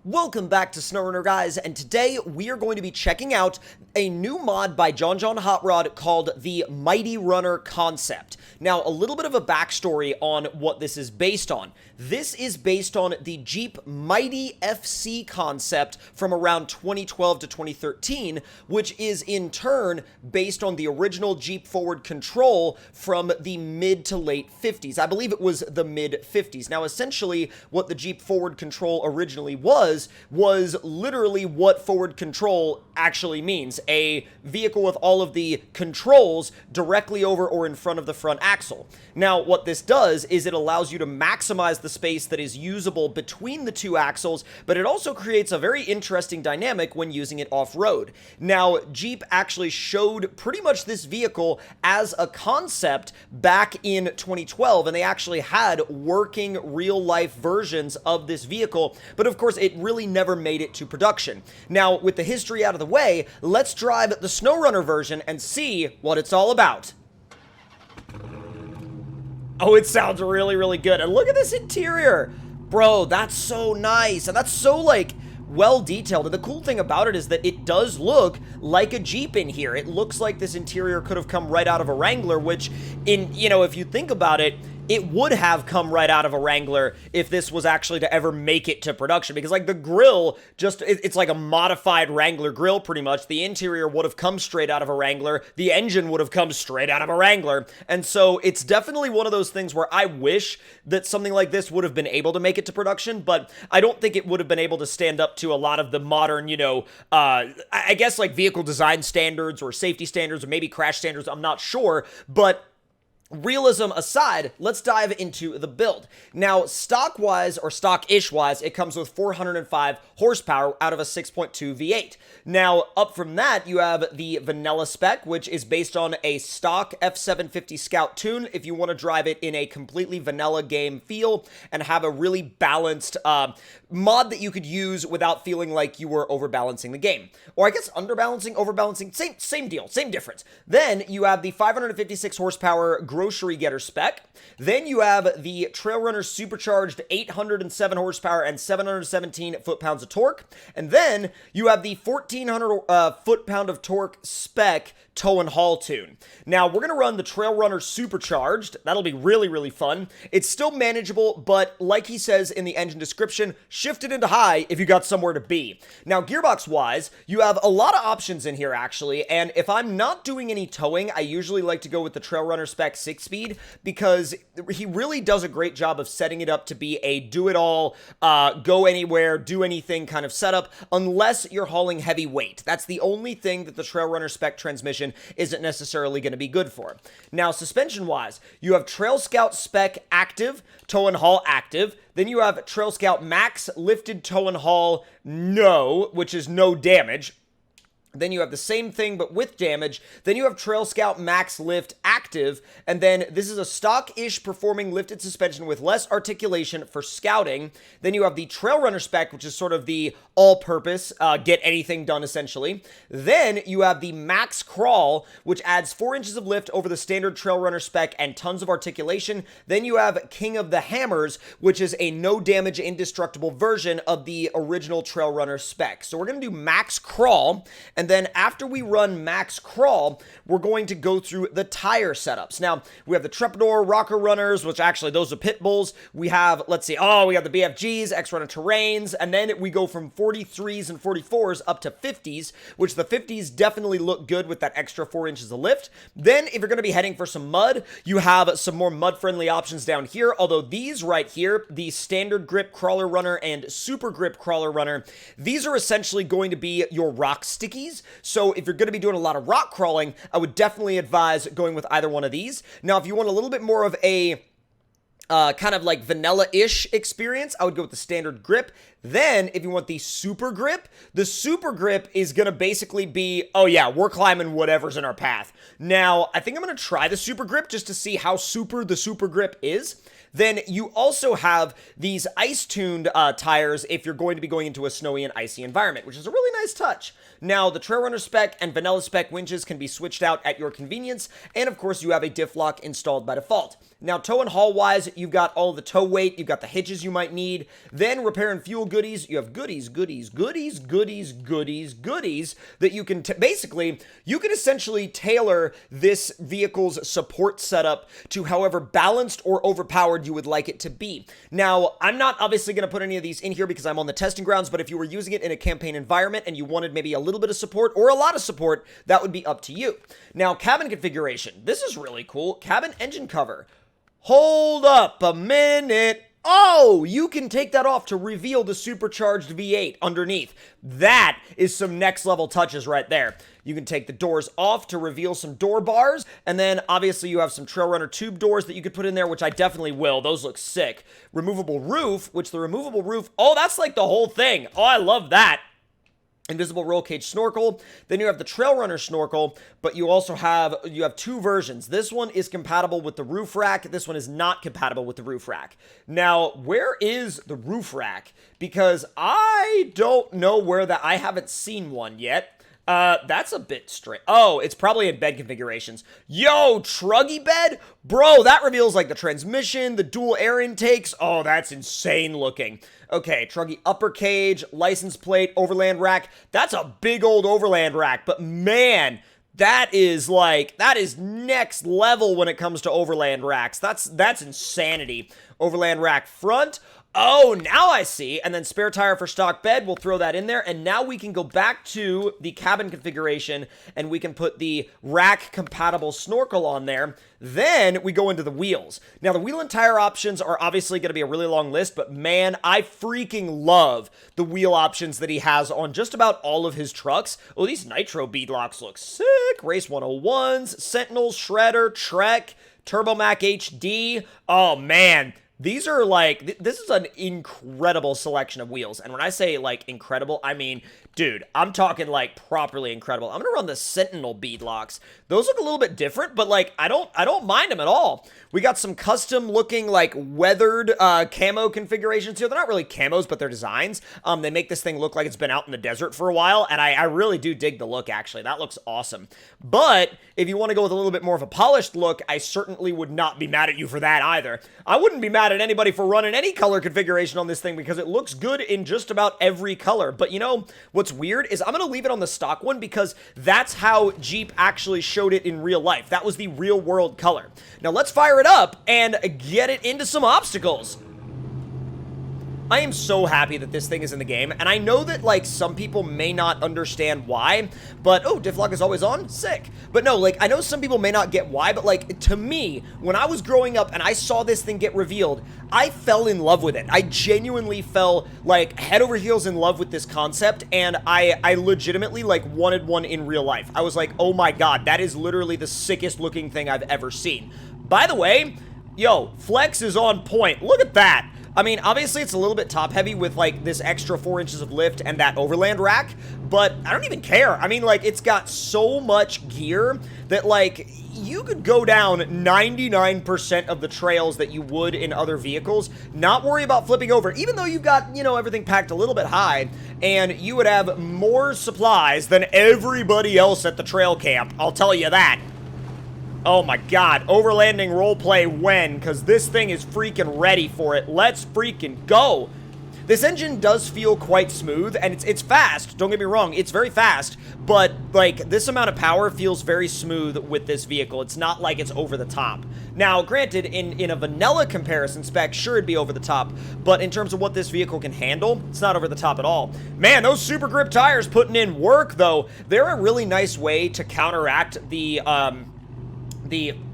Welcome back to SnowRunner, guys, and today we are going to be checking out a new mod by John Hot Rod called the Mighty Runner Concept. Now, a little bit of a backstory on what this is based on. This is based on the Jeep Mighty FC concept from around 2012 to 2013, which is in turn based on the original Jeep Forward Control from the mid to late 50s. I believe it was the mid 50s. Now, essentially, what the Jeep Forward Control originally was literally what forward control actually means. A vehicle with all of the controls directly over or in front of the front axle. Now, what this does is it allows you to maximize the space that is usable between the two axles, but it also creates a very interesting dynamic when using it off-road. Now, Jeep actually showed pretty much this vehicle as a concept back in 2012, and they actually had working real-life versions of this vehicle, but of course, it really never made it to production. Now, with the history out of the way, let's drive the SnowRunner version and see what it's all about. Oh, it sounds really, really good. And look at this interior. Bro, that's so nice. And that's so, like, well detailed. And the cool thing about it is that it does look like a Jeep in here. It looks like this interior could have come right out of a Wrangler, which, if you think about it, it would have come right out of a Wrangler if this was actually to ever make it to production, because like the grill, it's like a modified Wrangler grill pretty much. The interior would have come straight out of a Wrangler. The engine would have come straight out of a Wrangler. And so it's definitely one of those things where I wish that something like this would have been able to make it to production, but I don't think it would have been able to stand up to a lot of the modern, I guess like vehicle design standards or safety standards or maybe crash standards. I'm not sure, but realism aside, let's dive into the build. Now, stock-wise, or stock-ish-wise, it comes with 405 horsepower out of a 6.2 V8. Now, up from that, you have the vanilla spec, which is based on a stock F750 Scout tune if you want to drive it in a completely vanilla game feel and have a really balanced mod that you could use without feeling like you were overbalancing the game. Or I guess underbalancing, overbalancing, same deal, same difference. Then you have the 556 horsepower grocery getter spec. Then you have the Trail Runner supercharged 807 horsepower and 717 foot-pounds of torque. And then you have the 1400 foot-pound of torque spec tow and haul tune. Now, we're going to run the Trail Runner supercharged. That'll be really, really fun. It's still manageable, but like he says in the engine description, shift it into high if you got somewhere to be. Now, gearbox-wise, you have a lot of options in here, actually, and if I'm not doing any towing, I usually like to go with the Trail Runner spec 6-speed because he really does a great job of setting it up to be a do-it-all, go anywhere, do anything kind of setup, unless you're hauling heavy weight. That's the only thing that the Trail Runner spec transmission isn't necessarily going to be good for. Now, suspension-wise, you have Trail Scout spec active, tow and haul active. Then you have Trail Scout max lifted tow and haul no, which is no damage. Then you have the same thing, but with damage. Then you have Trail Scout Max Lift Active. And then this is a stock-ish performing lifted suspension with less articulation for scouting. Then you have the Trail Runner spec, which is sort of the all-purpose, get anything done, essentially. Then you have the Max Crawl, which adds 4 inches of lift over the standard Trail Runner spec and tons of articulation. Then you have King of the Hammers, which is a no-damage, indestructible version of the original Trail Runner spec. So we're going to do Max Crawl, and then after we run Max Crawl, we're going to go through the tire setups. Now, we have the Trepador Rocker Runners, which actually those are pit bulls. We have, we have the BFGs, X-Runner Terrains, and then we go from 43s and 44s up to 50s, which the 50s definitely look good with that extra 4 inches of lift. Then, if you're going to be heading for some mud, you have some more mud-friendly options down here, although these right here, the Standard Grip Crawler Runner and Super Grip Crawler Runner, these are essentially going to be your rock stickies. So if you're going to be doing a lot of rock crawling, I would definitely advise going with either one of these. Now, if you want a little bit more of a kind of like vanilla-ish experience, I would go with the Standard Grip. Then, if you want the Super Grip is going to basically be, oh yeah, we're climbing whatever's in our path. Now, I think I'm going to try the Super Grip just to see how super the Super Grip is. Then you also have these ice-tuned tires if you're going to be going into a snowy and icy environment, which is a really nice touch. Now, the TrailRunner spec and vanilla spec winches can be switched out at your convenience, and of course, you have a diff lock installed by default. Now, tow and haul-wise, you've got all the tow weight, you've got the hitches you might need. Then, repair and fuel goodies, you have goodies that you can, basically, you can essentially tailor this vehicle's support setup to however balanced or overpowered you would like it to be. Now, I'm not obviously going to put any of these in here because I'm on the testing grounds, but if you were using it in a campaign environment and you wanted maybe a little bit of support or a lot of support, that would be up to you. Now, cabin configuration. This is really cool. Cabin engine cover. Hold up a minute. Oh, you can take that off to reveal the supercharged V8 underneath. That is some next level touches right there. You can take the doors off to reveal some door bars, and then obviously you have some TrailRunner tube doors that you could put in there, which I definitely will. Those look sick. Removable roof, which the removable roof, oh, that's like the whole thing. Oh, I love that. Invisible roll cage snorkel. Then you have the TrailRunner snorkel, but you also have two versions. This one is compatible with the roof rack. This one is not compatible with the roof rack. Now, where is the roof rack? Because I don't know where that. I haven't seen one yet. That's a bit strange. Oh, it's probably in bed configurations. Yo, truggy bed? Bro, that reveals like the transmission, the dual air intakes. Oh, that's insane looking. Okay, truggy upper cage, license plate, overland rack. That's a big old overland rack, but man, that is next level when it comes to overland racks. That's insanity. Overland rack front. Oh, now I see. And then spare tire for stock bed. We'll throw that in there. And now we can go back to the cabin configuration and we can put the rack compatible snorkel on there. Then we go into the wheels. Now, the wheel and tire options are obviously going to be a really long list, but man, I freaking love the wheel options that he has on just about all of his trucks. Oh, these nitro beadlocks look sick. Race 101s, Sentinels, Shredder, Trek, Turbomac HD. Oh, man. These are like, this is an incredible selection of wheels. And when I say like incredible, I mean, dude, I'm talking like properly incredible. I'm gonna run the Sentinel beadlocks. Those look a little bit different, but like, I don't mind them at all. We got some custom looking like weathered camo configurations here. They're not really camos, but they're designs. They make this thing look like it's been out in the desert for a while. And I really do dig the look, actually. That looks awesome. But if you want to go with a little bit more of a polished look, I certainly would not be mad at you for that either. I wouldn't be mad at anybody for running any color configuration on this thing because it looks good in just about every color. But you know, what's weird is I'm going to leave it on the stock one because that's how Jeep actually showed it in real life. That was the real world color. Now let's fire it up and get it into some obstacles. I am so happy that this thing is in the game, and I know that, like, some people may not understand why, but, oh, diff lock is always on? Sick. But no, like, I know some people may not get why, but, like, to me, when I was growing up and I saw this thing get revealed, I fell in love with it. I genuinely fell, like, head over heels in love with this concept, and I legitimately, like, wanted one in real life. I was like, oh my god, that is literally the sickest looking thing I've ever seen. By the way, yo, flex is on point. Look at that. I mean, obviously it's a little bit top heavy with like this extra 4 inches of lift and that overland rack, but I don't even care. I mean, like, it's got so much gear that like you could go down 99% of the trails that you would in other vehicles, not worry about flipping over, even though you've got, you know, everything packed a little bit high, and you would have more supplies than everybody else at the trail camp. I'll tell you that. Oh my god, overlanding roleplay when, because this thing is freaking ready for it. Let's freaking go. This engine does feel quite smooth, and it's fast. Don't get me wrong, it's very fast, but like this amount of power feels very smooth with this vehicle. It's not like it's over the top. Now, granted, in a vanilla comparison spec, sure, it'd be over the top, but in terms of what this vehicle can handle, it's not over the top at all. Man, those super grip tires putting in work, though. They're a really nice way to counteract the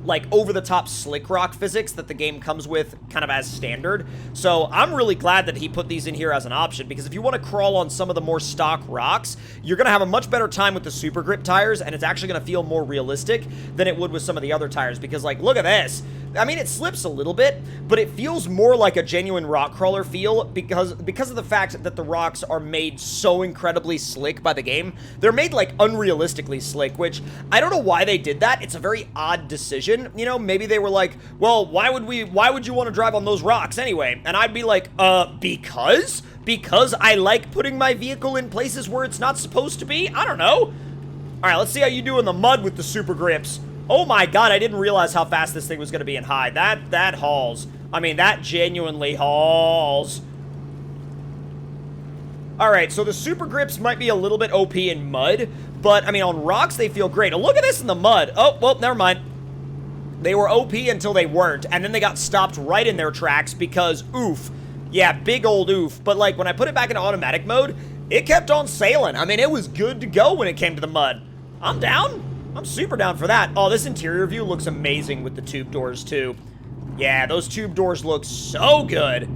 like over-the-top slick rock physics that the game comes with kind of as standard. So I'm really glad that he put these in here as an option, because if you want to crawl on some of the more stock rocks, you're going to have a much better time with the super grip tires, and it's actually going to feel more realistic than it would with some of the other tires, because like, look at this. I mean, it slips a little bit, but it feels more like a genuine rock crawler feel because of the fact that the rocks are made so incredibly slick by the game. They're made, like, unrealistically slick, which I don't know why they did that. It's a very odd decision. You know, maybe they were like, well, why would you want to drive on those rocks anyway? And I'd be like, because? Because I like putting my vehicle in places where it's not supposed to be? I don't know. All right, let's see how you do in the mud with the super grips. Oh my god, I didn't realize how fast this thing was going to be in high. That hauls. I mean, that genuinely hauls. All right, so the super grips might be a little bit OP in mud, but, I mean, on rocks, they feel great. Oh, look at this in the mud. Oh, well, never mind. They were OP until they weren't, and then they got stopped right in their tracks because, oof. Yeah, big old oof. But, like, when I put it back into automatic mode, it kept on sailing. I mean, it was good to go when it came to the mud. I'm down. I'm super down for that. Oh, this interior view looks amazing with the tube doors, too. Yeah, those tube doors look so good.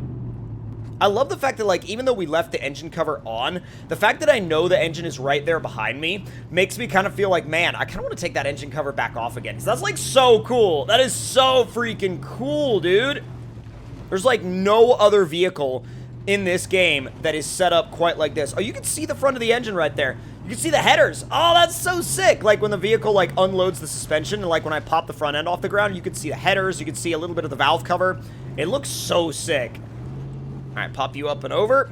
I love the fact that, like, even though we left the engine cover on, the fact that I know the engine is right there behind me makes me kind of feel like, man, I kind of want to take that engine cover back off again. Because that's, like, so cool. That is so freaking cool, dude. There's, like, no other vehicle in this game that is set up quite like this. Oh, you can see the front of the engine right there. You can see the headers. Oh, that's so sick. Like, when the vehicle, like, unloads the suspension, and, like, when I pop the front end off the ground, you can see the headers. You can see a little bit of the valve cover. It looks so sick. All right, pop you up and over.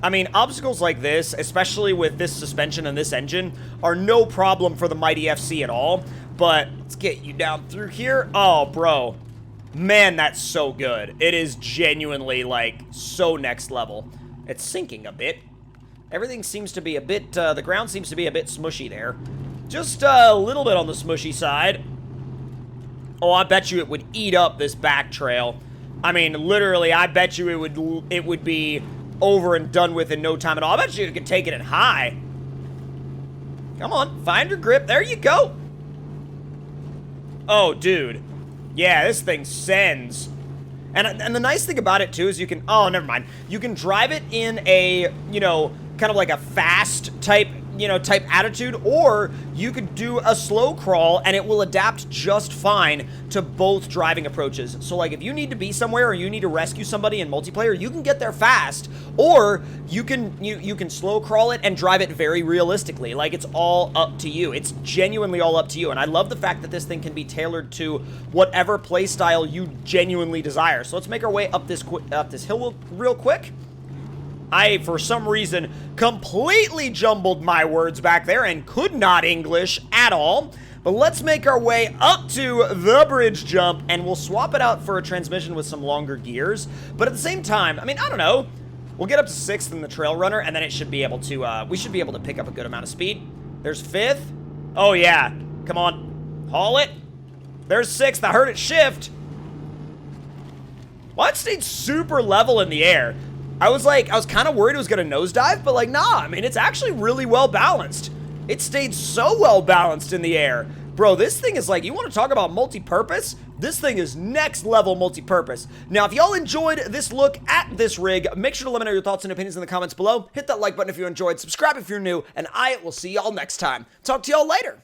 I mean, obstacles like this, especially with this suspension and this engine, are no problem for the Mighty FC at all. But let's get you down through here. Oh, bro. Man, that's so good. It is genuinely, like, so next level. It's sinking a bit. Everything seems to be a bit, the ground seems to be a bit smushy there. Just a little bit on the smushy side. Oh, I bet you it would eat up this back trail. I mean, literally, I bet you it would be over and done with in no time at all. I bet you could take it in high. Come on, find your grip. There you go. Oh, dude. Yeah, this thing sends. And the nice thing about it, too, is you can... Oh, never mind. You can drive it in a, you know, kind of like a fast type, you know, type attitude, or you could do a slow crawl, and it will adapt just fine to both driving approaches. So, like, if you need to be somewhere or you need to rescue somebody in multiplayer, you can get there fast, or you can slow crawl it and drive it very realistically. Like, it's all up to you. It's genuinely all up to you, and I love the fact that this thing can be tailored to whatever playstyle you genuinely desire. So let's make our way up this hill real quick. I, for some reason, completely jumbled my words back there and could not English at all. But let's make our way up to the bridge jump, and we'll swap it out for a transmission with some longer gears. But at the same time, I mean, I don't know. We'll get up to 6th in the Trail Runner, and then it should be able to, we should be able to pick up a good amount of speed. There's 5th. Oh, yeah. Come on. Haul it. There's 6th. I heard it shift. Well, it stayed super level in the air. I was kind of worried it was going to nosedive, but like, nah, I mean, it's actually really well balanced. It stayed so well balanced in the air. Bro, this thing is like, you want to talk about multi-purpose? This thing is next level multi-purpose. Now, if y'all enjoyed this look at this rig, make sure to let me know your thoughts and opinions in the comments below. Hit that like button if you enjoyed, subscribe if you're new, and I will see y'all next time. Talk to y'all later.